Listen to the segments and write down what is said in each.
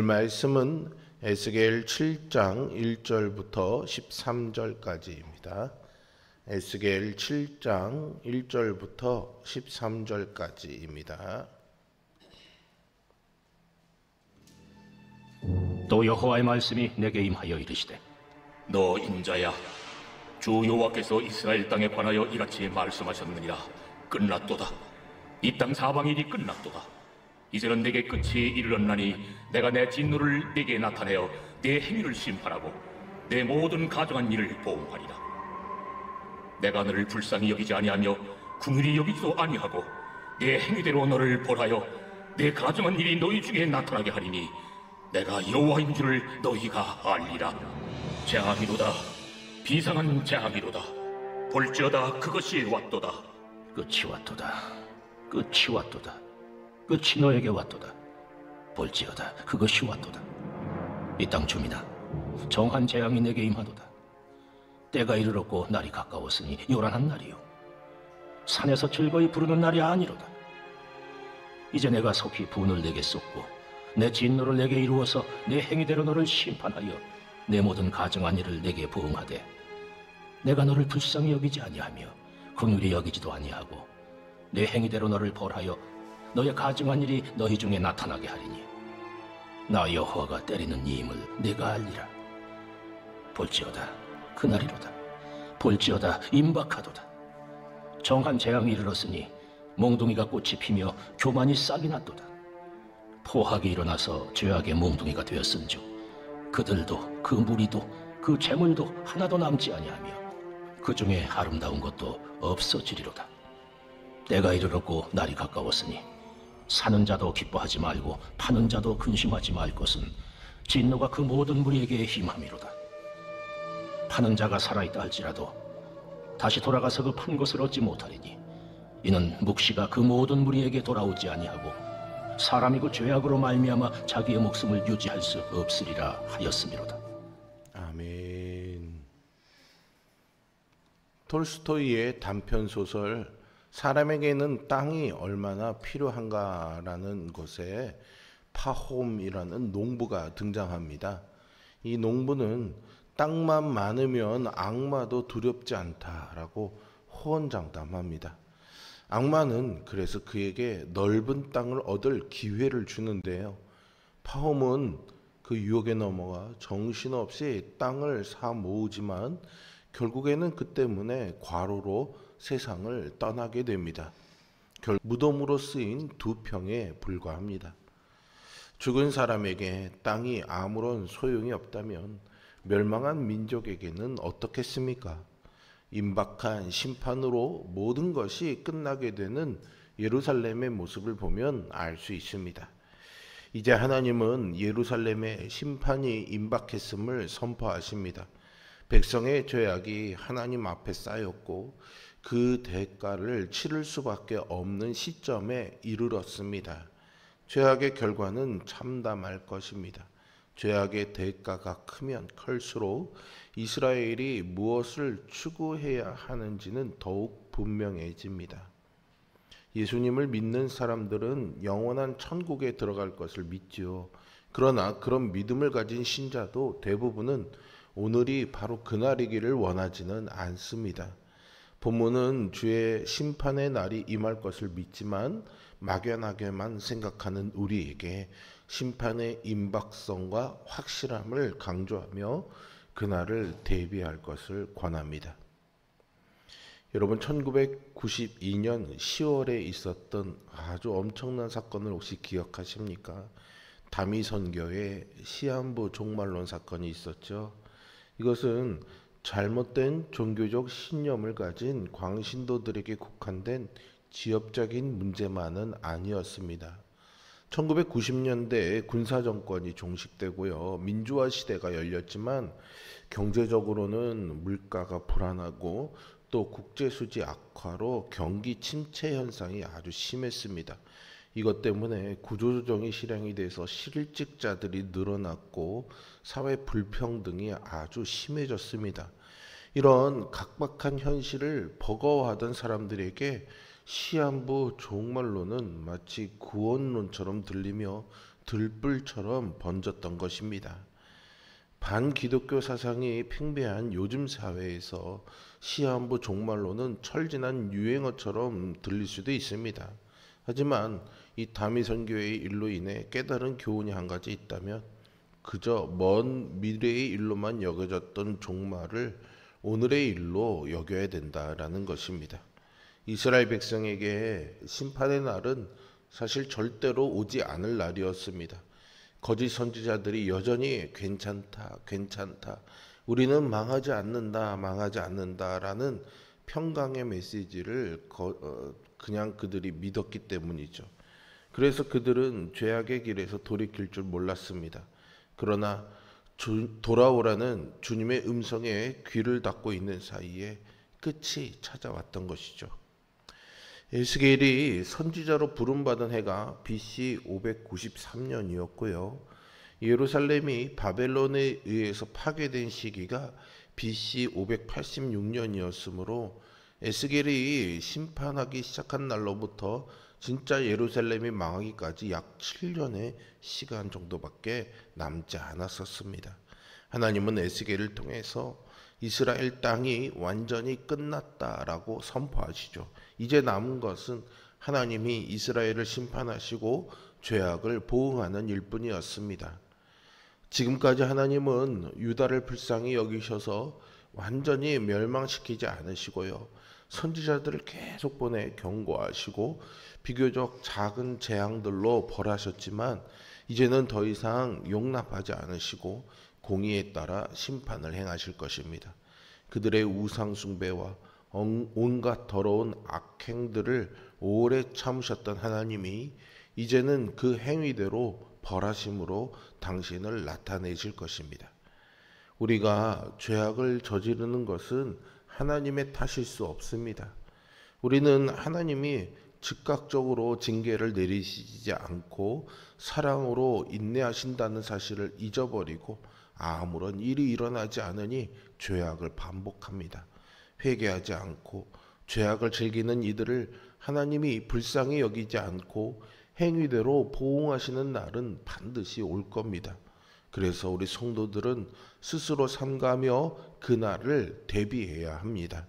말씀은 에스겔 7장 1절부터 13절까지입니다. 에스겔 7장 1절부터 13절까지입니다. 또 여호와의 말씀이 내게 임하여 이르시되, 너 인자야, 주 여호와께서 이스라엘 땅에 관하여 이같이 말씀하셨느니라. 끝났도다. 이 땅 사방일이 끝났도다. 이제는 내게 끝이 이르렀나니 내가 내 진노를 내게 나타내어 내 행위를 심판하고 내 모든 가정한 일을 보응하리라. 내가 너를 불쌍히 여기지 아니하며 긍휼히 여기지도 아니하고 내 행위대로 너를 벌하여 내 가정한 일이 너희 중에 나타나게 하리니 내가 여호와인 줄을 너희가 알리라. 재앙이로다. 비상한 재앙이로다. 볼지어다. 그것이 왔도다. 끝이 왔도다. 끝이 왔도다. 끝이 너에게 왔도다. 볼지어다. 그것이 왔도다. 이 땅 주민아, 정한 재앙이 내게 임하도다. 때가 이르렀고 날이 가까웠으니 요란한 날이요, 산에서 즐거이 부르는 날이 아니로다. 이제 내가 속히 분을 내게 쏟고 내 진노를 내게 이루어서 내 행위대로 너를 심판하여 내 모든 가정한 일을 내게 보응하되, 내가 너를 불쌍히 여기지 아니하며 긍휼히 여기지도 아니하고 내 행위대로 너를 벌하여 너의 가정한 일이 너희 중에 나타나게 하리니 나 여호와가 때리는 이임을 내가 알리라. 볼지어다. 그날이로다. 볼지어다. 임박하도다. 정한 재앙이 이르렀으니 몽둥이가 꽃이 피며 교만이 싹이 났도다. 포악이 일어나서 죄악의 몽둥이가 되었은즉 그들도 그 무리도 그 재물도 하나도 남지 아니하며 그 중에 아름다운 것도 없어지리로다. 때가 이르렀고 날이 가까웠으니 사는 자도 기뻐하지 말고 파는 자도 근심하지 말 것은 진노가 그 모든 무리에게 힘함이로다. 파는 자가 살아있다 할지라도 다시 돌아가서 그 판 것을 얻지 못하리니 이는 묵시가 그 모든 무리에게 돌아오지 아니하고 사람이 그 죄악으로 말미암아 자기의 목숨을 유지할 수 없으리라 하였음이로다. 아멘. 톨스토이의 단편소설 사람에게는 땅이 얼마나 필요한가라는 것에 파홈이라는 농부가 등장합니다. 이 농부는 땅만 많으면 악마도 두렵지 않다라고 호언장담합니다. 악마는 그래서 그에게 넓은 땅을 얻을 기회를 주는데요. 파홈은 그 유혹에 넘어가 정신없이 땅을 사 모으지만 결국에는 그 때문에 과로로 세상을 떠나게 됩니다. 무덤으로 쓰인 2평에 불과합니다. 죽은 사람에게 땅이 아무런 소용이 없다면 멸망한 민족에게는 어떻겠습니까? 임박한 심판으로 모든 것이 끝나게 되는 예루살렘의 모습을 보면 알 수 있습니다. 이제 하나님은 예루살렘에 심판이 임박했음을 선포하십니다. 백성의 죄악이 하나님 앞에 쌓였고 그 대가를 치를 수밖에 없는 시점에 이르렀습니다. 죄악의 결과는 참담할 것입니다. 죄악의 대가가 크면 클수록 이스라엘이 무엇을 추구해야 하는지는 더욱 분명해집니다. 예수님을 믿는 사람들은 영원한 천국에 들어갈 것을 믿지요. 그러나 그런 믿음을 가진 신자도 대부분은 오늘이 바로 그날이기를 원하지는 않습니다. 본문은 주의 심판의 날이 임할 것을 믿지만 막연하게만 생각하는 우리에게 심판의 임박성과 확실함을 강조하며 그날을 대비할 것을 권합니다. 여러분, 1992년 10월에 있었던 아주 엄청난 사건을 혹시 기억하십니까? 다미선교의 시한부 종말론 사건이 있었죠. 이것은 잘못된 종교적 신념을 가진 광신도들에게 국한된 지역적인 문제만은 아니었습니다. 1990년대에 군사정권이 종식되고요. 민주화 시대가 열렸지만 경제적으로는 물가가 불안하고 또 국제수지 악화로 경기 침체 현상이 아주 심했습니다. 이것 때문에 구조조정이 실행이 돼서 실직자들이 늘어났고 사회 불평등이 아주 심해졌습니다. 이런 각박한 현실을 버거워하던 사람들에게 시한부 종말론은 마치 구원론처럼 들리며 들불처럼 번졌던 것입니다. 반기독교 사상이 팽배한 요즘 사회에서 시한부 종말론은 철진한 유행어처럼 들릴 수도 있습니다. 하지만 이 다미선교의 일로 인해 깨달은 교훈이 한 가지 있다면 그저 먼 미래의 일로만 여겨졌던 종말을 오늘의 일로 여겨야 된다라는 것입니다. 이스라엘 백성에게 심판의 날은 사실 절대로 오지 않을 날이었습니다. 거짓 선지자들이 여전히 괜찮다, 우리는 망하지 않는다라는 평강의 메시지를 그냥 그들이 믿었기 때문이죠. 그래서 그들은 죄악의 길에서 돌이킬 줄 몰랐습니다. 그러나 돌아오라는 주님의 음성에 귀를 닫고 있는 사이에 끝이 찾아왔던 것이죠. 에스겔이 선지자로 부름받은 해가 BC 593년이었고요. 예루살렘이 바벨론에 의해서 파괴된 시기가 BC 586년이었으므로 에스겔이 심판하기 시작한 날로부터 진짜 예루살렘이 망하기까지 약 7년의 시간 정도밖에 남지 않았었습니다. 하나님은 에스겔을 통해서 이스라엘 땅이 완전히 끝났다라고 선포하시죠. 이제 남은 것은 하나님이 이스라엘을 심판하시고 죄악을 보응하는 일뿐이었습니다. 지금까지 하나님은 유다를 불쌍히 여기셔서 완전히 멸망시키지 않으시고요. 선지자들을 계속 보내 경고하시고 비교적 작은 재앙들로 벌하셨지만 이제는 더 이상 용납하지 않으시고 공의에 따라 심판을 행하실 것입니다. 그들의 우상 숭배와 온갖 더러운 악행들을 오래 참으셨던 하나님이 이제는 그 행위대로 벌하심으로 당신을 나타내실 것입니다. 우리가 죄악을 저지르는 것은 하나님의 탓일 수 없습니다. 우리는 하나님이 즉각적으로 징계를 내리시지 않고 사랑으로 인내하신다는 사실을 잊어버리고 아무런 일이 일어나지 않으니 죄악을 반복합니다. 회개하지 않고 죄악을 즐기는 이들을 하나님이 불쌍히 여기지 않고 행위대로 보응하시는 날은 반드시 올 겁니다. 그래서 우리 성도들은 스스로 삼가며 그 날을 대비해야 합니다.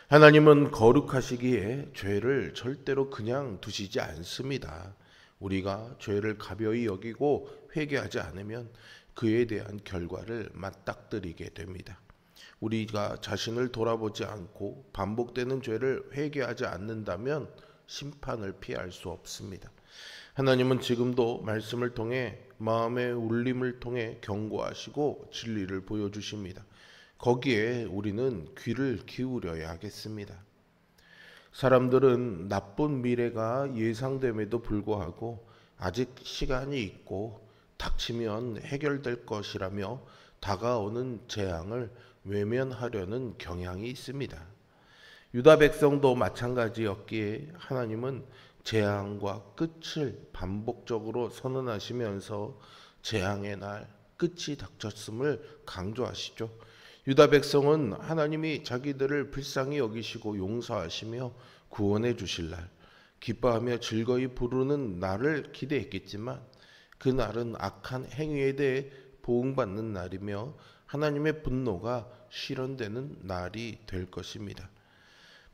하나님은 거룩하시기에 죄를 절대로 그냥 두시지 않습니다. 우리가 죄를 가벼이 여기고 회개하지 않으면 그에 대한 결과를 맞닥뜨리게 됩니다. 우리가 자신을 돌아보지 않고 반복되는 죄를 회개하지 않는다면 심판을 피할 수 없습니다. 하나님은 지금도 말씀을 통해 마음의 울림을 통해 경고하시고 진리를 보여주십니다. 거기에 우리는 귀를 기울여야 하겠습니다. 사람들은 나쁜 미래가 예상됨에도 불구하고 아직 시간이 있고 닥치면 해결될 것이라며 다가오는 재앙을 외면하려는 경향이 있습니다. 유다 백성도 마찬가지였기에 하나님은 재앙과 끝을 반복적으로 선언하시면서 재앙의 날 끝이 닥쳤음을 강조하시죠. 유다 백성은 하나님이 자기들을 불쌍히 여기시고 용서하시며 구원해 주실 날, 기뻐하며 즐거이 부르는 날을 기대했겠지만 그 날은 악한 행위에 대해 보응받는 날이며 하나님의 분노가 실현되는 날이 될 것입니다.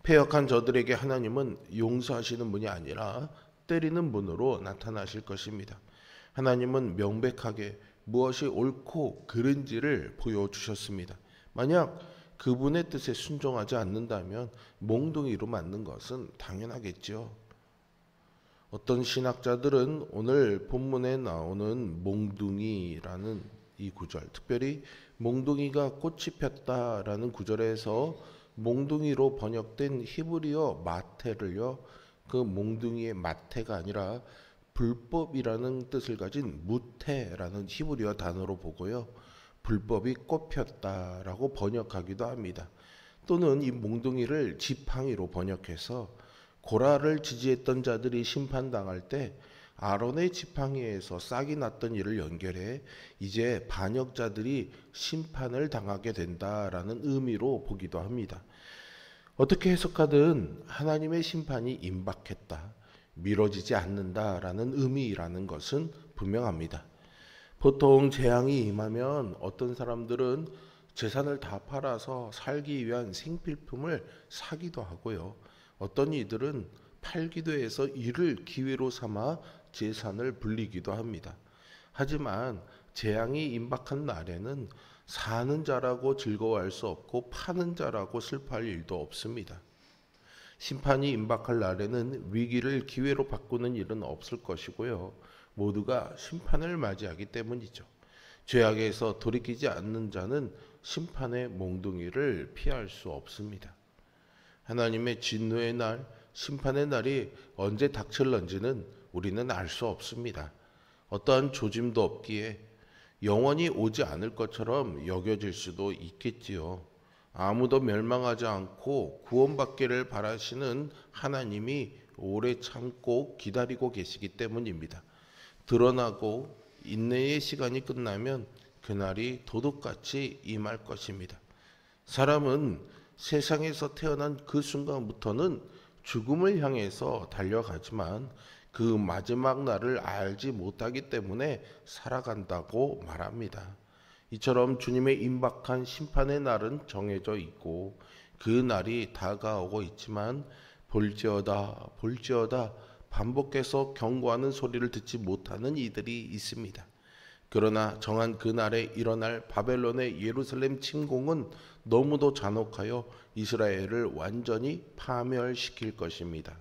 패역한 저들에게 하나님은 용서하시는 분이 아니라 때리는 분으로 나타나실 것입니다. 하나님은 명백하게 무엇이 옳고 그른지를 보여주셨습니다. 만약 그분의 뜻에 순종하지 않는다면 몽둥이로 맞는 것은 당연하겠죠. 어떤 신학자들은 오늘 본문에 나오는 몽둥이라는 이 구절, 특별히 몽둥이가 꽃이 폈다라는 구절에서 몽둥이로 번역된 히브리어 마테를요, 그 몽둥이의 마테가 아니라 불법이라는 뜻을 가진 무테라는 히브리어 단어로 보고요, 불법이 꽃폈다라고 번역하기도 합니다. 또는 이 몽둥이를 지팡이로 번역해서 고라를 지지했던 자들이 심판당할 때 아론의 지팡이에서 싹이 났던 일을 연결해 이제 반역자들이 심판을 당하게 된다라는 의미로 보기도 합니다. 어떻게 해석하든 하나님의 심판이 임박했다, 미뤄지지 않는다라는 의미라는 것은 분명합니다. 보통 재앙이 임하면 어떤 사람들은 재산을 다 팔아서 살기 위한 생필품을 사기도 하고요. 어떤 이들은 팔기도 해서 이를 기회로 삼아 재산을 불리기도 합니다. 하지만 재앙이 임박한 날에는 사는 자라고 즐거워할 수 없고 파는 자라고 슬퍼할 일도 없습니다. 심판이 임박할 날에는 위기를 기회로 바꾸는 일은 없을 것이고요. 모두가 심판을 맞이하기 때문이죠. 죄악에서 돌이키지 않는 자는 심판의 몽둥이를 피할 수 없습니다. 하나님의 진노의 날, 심판의 날이 언제 닥칠런지는 우리는 알 수 없습니다. 어떠한 조짐도 없기에 영원히 오지 않을 것처럼 여겨질 수도 있겠지요. 아무도 멸망하지 않고 구원받기를 바라시는 하나님이 오래 참고 기다리고 계시기 때문입니다. 드러나고 인내의 시간이 끝나면 그날이 도둑같이 임할 것입니다. 사람은 세상에서 태어난 그 순간부터는 죽음을 향해서 달려가지만 그 마지막 날을 알지 못하기 때문에 살아간다고 말합니다. 이처럼 주님의 임박한 심판의 날은 정해져 있고 그 날이 다가오고 있지만 볼지어다 볼지어다 반복해서 경고하는 소리를 듣지 못하는 이들이 있습니다. 그러나 정한 그날에 일어날 바벨론의 예루살렘 침공은 너무도 잔혹하여 이스라엘을 완전히 파멸시킬 것입니다.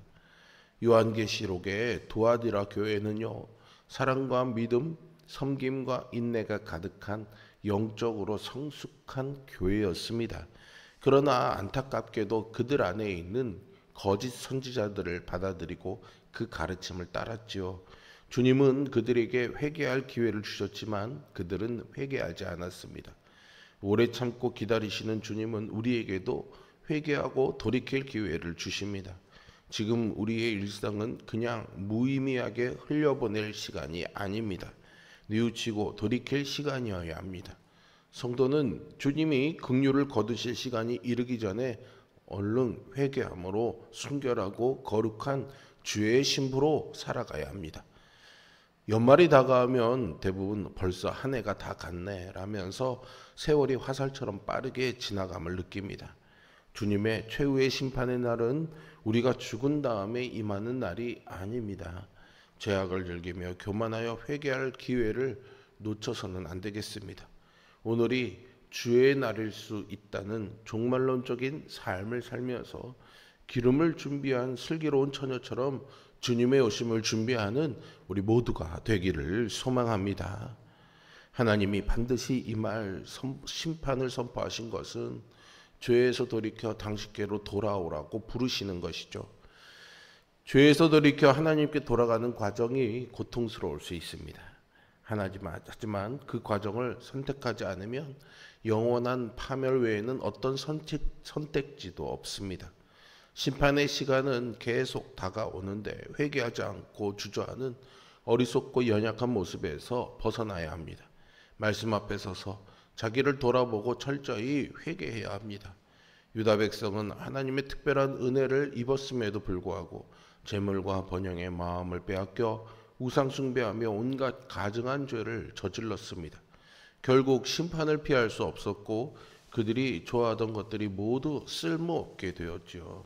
요한계시록의 두아디라 교회는요, 사랑과 믿음, 섬김과 인내가 가득한 영적으로 성숙한 교회였습니다. 그러나 안타깝게도 그들 안에 있는 거짓 선지자들을 받아들이고 그 가르침을 따랐지요. 주님은 그들에게 회개할 기회를 주셨지만 그들은 회개하지 않았습니다. 오래 참고 기다리시는 주님은 우리에게도 회개하고 돌이킬 기회를 주십니다. 지금 우리의 일상은 그냥 무의미하게 흘려보낼 시간이 아닙니다. 뉘우치고 돌이킬 시간이어야 합니다. 성도는 주님이 긍휼을 거두실 시간이 이르기 전에 얼른 회개함으로 순결하고 거룩한 주의 신부로 살아가야 합니다. 연말이 다가오면 대부분 벌써 한 해가 다 갔네 라면서 세월이 화살처럼 빠르게 지나감을 느낍니다. 주님의 최후의 심판의 날은 우리가 죽은 다음에 임하는 날이 아닙니다. 죄악을 즐기며 교만하여 회개할 기회를 놓쳐서는 안 되겠습니다. 오늘이 주의 날일 수 있다는 종말론적인 삶을 살면서 기름을 준비한 슬기로운 처녀처럼 주님의 오심을 준비하는 우리 모두가 되기를 소망합니다. 하나님이 반드시 임할 심판을 선포하신 것은 죄에서 돌이켜 당신께로 돌아오라고 부르시는 것이죠. 죄에서 돌이켜 하나님께 돌아가는 과정이 고통스러울 수 있습니다. 하지만 그 과정을 선택하지 않으면 영원한 파멸 외에는 어떤 선택지도 없습니다. 심판의 시간은 계속 다가오는데 회개하지 않고 주저하는 어리석고 연약한 모습에서 벗어나야 합니다. 말씀 앞에 서서 자기를 돌아보고 철저히 회개해야 합니다. 유다 백성은 하나님의 특별한 은혜를 입었음에도 불구하고 재물과 번영의 마음을 빼앗겨 우상 숭배하며 온갖 가증한 죄를 저질렀습니다. 결국 심판을 피할 수 없었고 그들이 좋아하던 것들이 모두 쓸모없게 되었지요.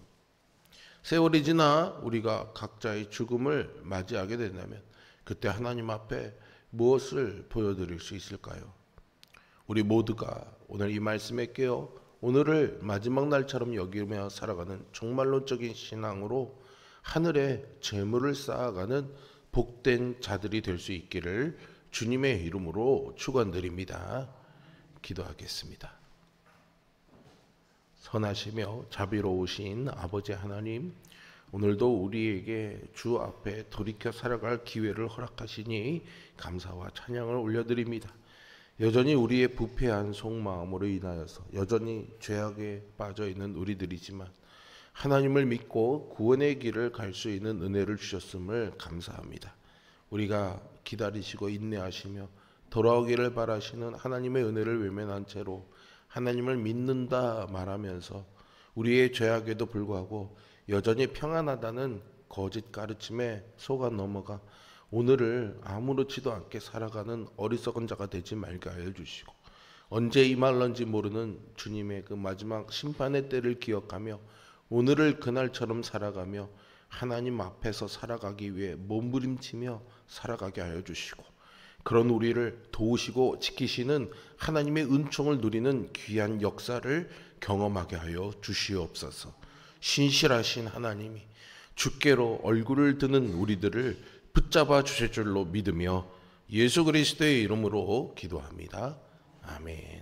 세월이 지나 우리가 각자의 죽음을 맞이하게 된다면 그때 하나님 앞에 무엇을 보여드릴 수 있을까요? 우리 모두가 오늘 이 말씀에 깨어 오늘을 마지막 날처럼 여기며 살아가는 종말론적인 신앙으로 하늘에 재물을 쌓아가는 복된 자들이 될 수 있기를 주님의 이름으로 축원드립니다. 기도하겠습니다. 선하시며 자비로우신 아버지 하나님, 오늘도 우리에게 주 앞에 돌이켜 살아갈 기회를 허락하시니 감사와 찬양을 올려드립니다. 여전히 우리의 부패한 속마음으로 인하여서 여전히 죄악에 빠져있는 우리들이지만 하나님을 믿고 구원의 길을 갈 수 있는 은혜를 주셨음을 감사합니다. 우리가 기다리시고 인내하시며 돌아오기를 바라시는 하나님의 은혜를 외면한 채로 하나님을 믿는다 말하면서 우리의 죄악에도 불구하고 여전히 평안하다는 거짓 가르침에 속아 넘어가 오늘을 아무렇지도 않게 살아가는 어리석은 자가 되지 말게 하여 주시고, 언제 임할런지 모르는 주님의 그 마지막 심판의 때를 기억하며 오늘을 그날처럼 살아가며 하나님 앞에서 살아가기 위해 몸부림치며 살아가게 하여 주시고, 그런 우리를 도우시고 지키시는 하나님의 은총을 누리는 귀한 역사를 경험하게 하여 주시옵소서. 신실하신 하나님이 주께로 얼굴을 드는 우리들을 붙잡아 주실 줄로 믿으며 예수 그리스도의 이름으로 기도합니다. 아멘.